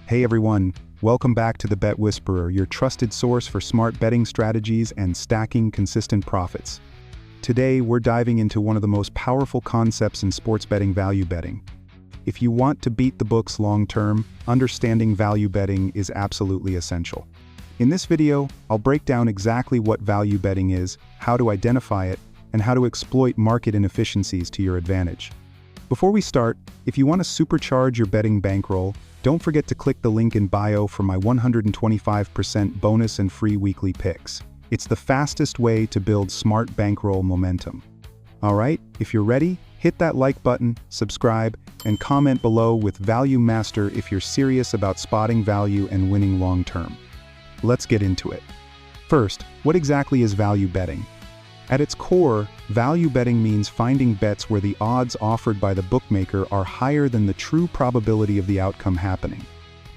Hey everyone, welcome back to the Bet Whisperer, your trusted source for smart betting strategies and stacking consistent profits. Today, we're diving into one of the most powerful concepts in sports betting: value betting. If you want to beat the books long-term, understanding value betting is absolutely essential. In this video, I'll break down exactly what value betting is, how to identify it, and how to exploit market inefficiencies to your advantage. Before we start, if you want to supercharge your betting bankroll, don't forget to click the link in bio for my 125% bonus and free weekly picks. It's the fastest way to build smart bankroll momentum. Alright, if you're ready, hit that like button, subscribe, and comment below with Value Master if you're serious about spotting value and winning long-term. Let's get into it. First, what exactly is value betting? At its core, value betting means finding bets where the odds offered by the bookmaker are higher than the true probability of the outcome happening.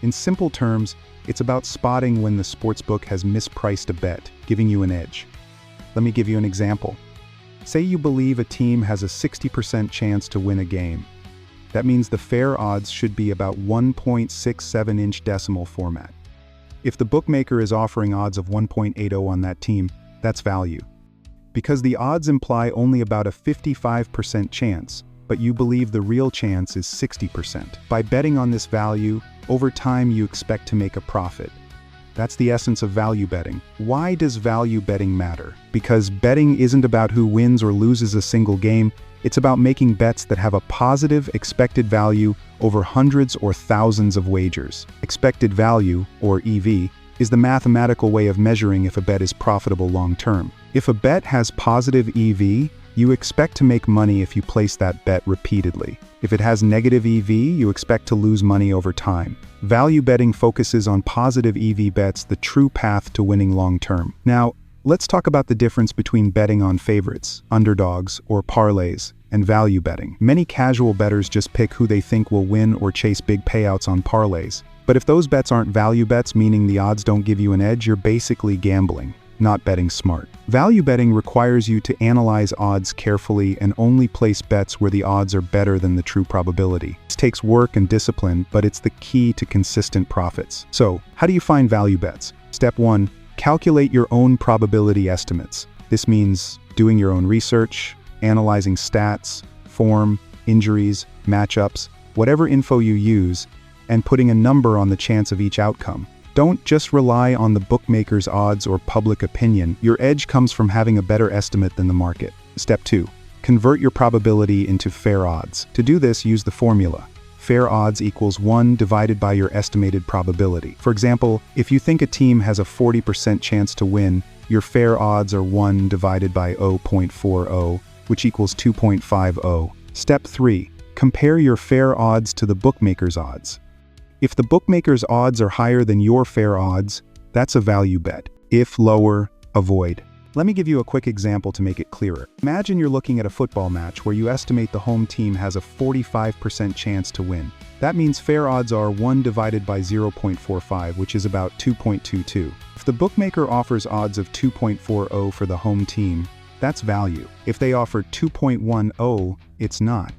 In simple terms, it's about spotting when the sportsbook has mispriced a bet, giving you an edge. Let me give you an example. Say you believe a team has a 60% chance to win a game. That means the fair odds should be about 1.67-inch decimal format. If the bookmaker is offering odds of 1.80 on that team, that's value. Because the odds imply only about a 55% chance, but you believe the real chance is 60%. By betting on this value, over time you expect to make a profit. That's the essence of value betting. Why does value betting matter? Because betting isn't about who wins or loses a single game, it's about making bets that have a positive expected value over hundreds or thousands of wagers. Expected value, or EV, is the mathematical way of measuring if a bet is profitable long-term. If a bet has positive EV, you expect to make money if you place that bet repeatedly. If it has negative EV, you expect to lose money over time. Value betting focuses on positive EV bets, the true path to winning long-term. Now, let's talk about the difference between betting on favorites, underdogs, or parlays, and value betting. Many casual bettors just pick who they think will win or chase big payouts on parlays. But if those bets aren't value bets, meaning the odds don't give you an edge, you're basically gambling, not betting smart. Value betting requires you to analyze odds carefully and only place bets where the odds are better than the true probability. This takes work and discipline, but it's the key to consistent profits. So, how do you find value bets? Step 1. Calculate your own probability estimates. This means doing your own research, analyzing stats, form, injuries, matchups, whatever info you use, and putting a number on the chance of each outcome. Don't just rely on the bookmaker's odds or public opinion. Your edge comes from having a better estimate than the market. Step 2. Convert your probability into fair odds. To do this, use the formula. Fair odds equals 1 divided by your estimated probability. For example, if you think a team has a 40% chance to win, your fair odds are 1 divided by 0.40, which equals 2.50. Step 3. Compare your fair odds to the bookmaker's odds. If the bookmaker's odds are higher than your fair odds, that's a value bet. If lower, avoid. Let me give you a quick example to make it clearer. Imagine you're looking at a football match where you estimate the home team has a 45% chance to win. That means fair odds are 1 divided by 0.45, which is about 2.22. If the bookmaker offers odds of 2.40 for the home team, that's value. If they offer 2.10, it's not.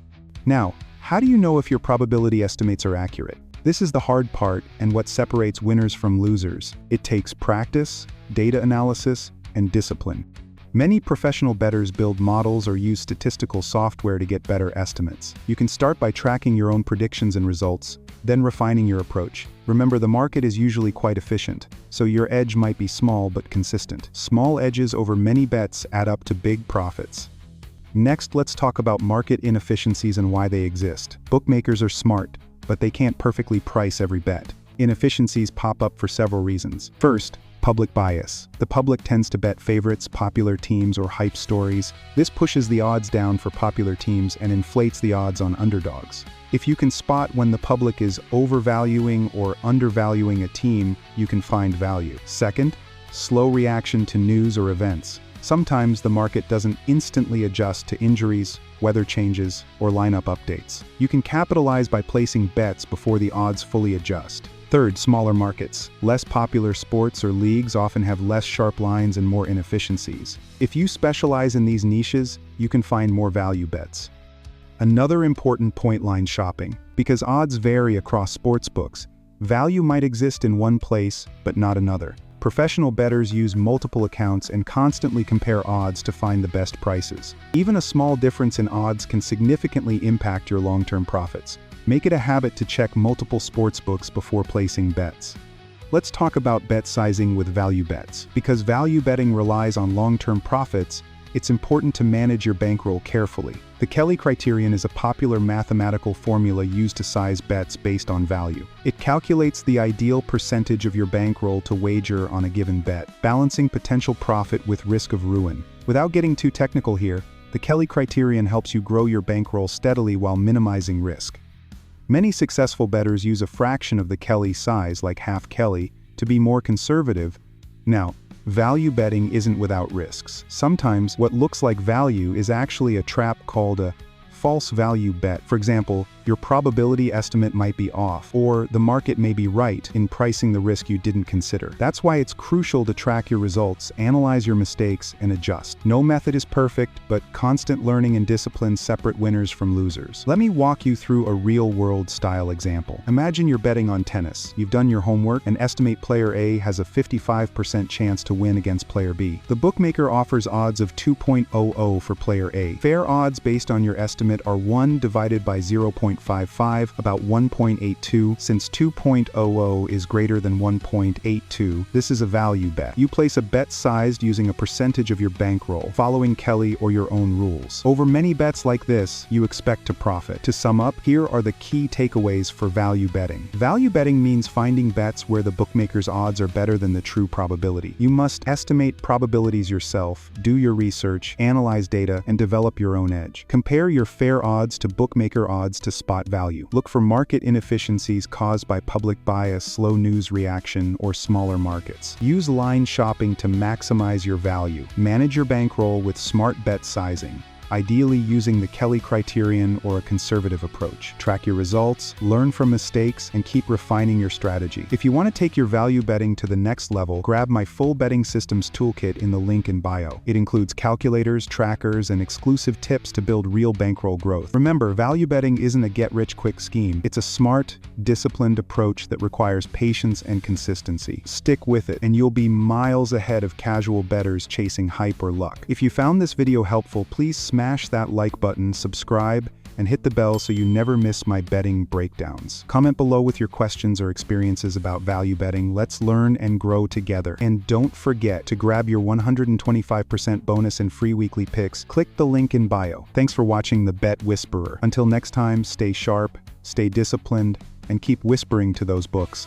Now, how do you know if your probability estimates are accurate? This is the hard part and what separates winners from losers. It takes practice, data analysis, and discipline. Many professional bettors build models or use statistical software to get better estimates. You can start by tracking your own predictions and results, then refining your approach. Remember, the market is usually quite efficient, so your edge might be small but consistent. Small edges over many bets add up to big profits. Next, let's talk about market inefficiencies and why they exist. Bookmakers are smart, but they can't perfectly price every bet. Inefficiencies pop up for several reasons. First, public bias. The public tends to bet favorites, popular teams, or hype stories. This pushes the odds down for popular teams and inflates the odds on underdogs. If you can spot when the public is overvaluing or undervaluing a team, you can find value. Second, slow reaction to news or events. Sometimes the market doesn't instantly adjust to injuries, weather changes, or lineup updates. You can capitalize by placing bets before the odds fully adjust. Third, smaller markets. Less popular sports or leagues often have less sharp lines and more inefficiencies. If you specialize in these niches, you can find more value bets. Another important point: line shopping. Because odds vary across sportsbooks, Value might exist in one place, but not another. Professional bettors use multiple accounts and constantly compare odds to find the best prices. Even a small difference in odds can significantly impact your long-term profits. Make it a habit to check multiple sportsbooks before placing bets. Let's talk about bet sizing with value bets. Because value betting relies on long-term profits, it's important to manage your bankroll carefully. The Kelly Criterion is a popular mathematical formula used to size bets based on value. It calculates the ideal percentage of your bankroll to wager on a given bet, balancing potential profit with risk of ruin. Without getting too technical here, the Kelly Criterion helps you grow your bankroll steadily while minimizing risk. Many successful bettors use a fraction of the Kelly size, like half Kelly, to be more conservative. Now, value betting isn't without risks. Sometimes what looks like value is actually a trap called a false value bet. For example, your probability estimate might be off, or the market may be right in pricing the risk you didn't consider. That's why it's crucial to track your results, analyze your mistakes, and adjust. No method is perfect, but constant learning and discipline separate winners from losers. Let me walk you through a real-world style example. Imagine you're betting on tennis. You've done your homework and estimate player A has a 55% chance to win against player B. The bookmaker offers odds of 2.00 for player A. Fair odds based on your estimate are 1 divided by 0.55, about 1.82. Since 2.00 is greater than 1.82, this is a value bet. You place a bet sized using a percentage of your bankroll, following Kelly or your own rules. Over many bets like this, you expect to profit. To sum up, here are the key takeaways for value betting. Value betting means finding bets where the bookmaker's odds are better than the true probability. You must estimate probabilities yourself, do your research, analyze data, and develop your own edge. Compare your fair odds to bookmaker odds to spot value. Look for market inefficiencies caused by public bias, slow news reaction, or smaller markets. Use line shopping to maximize your value. Manage your bankroll with smart bet sizing, ideally using the Kelly Criterion or a conservative approach. Track your results, learn from mistakes, and keep refining your strategy. If you want to take your value betting to the next level, grab my full betting systems toolkit in the link in bio. It includes calculators, trackers, and exclusive tips to build real bankroll growth. Remember, value betting isn't a get-rich-quick scheme. It's a smart, disciplined approach that requires patience and consistency. Stick with it, and you'll be miles ahead of casual bettors chasing hype or luck. If you found this video helpful, please smash that like button, subscribe, and hit the bell so you never miss my betting breakdowns. Comment below with your questions or experiences about value betting. Let's learn and grow together. And don't forget to grab your 125% bonus and free weekly picks. Click the link in bio. Thanks for watching The Bet Whisperer. Until next time, stay sharp, stay disciplined, and keep whispering to those books.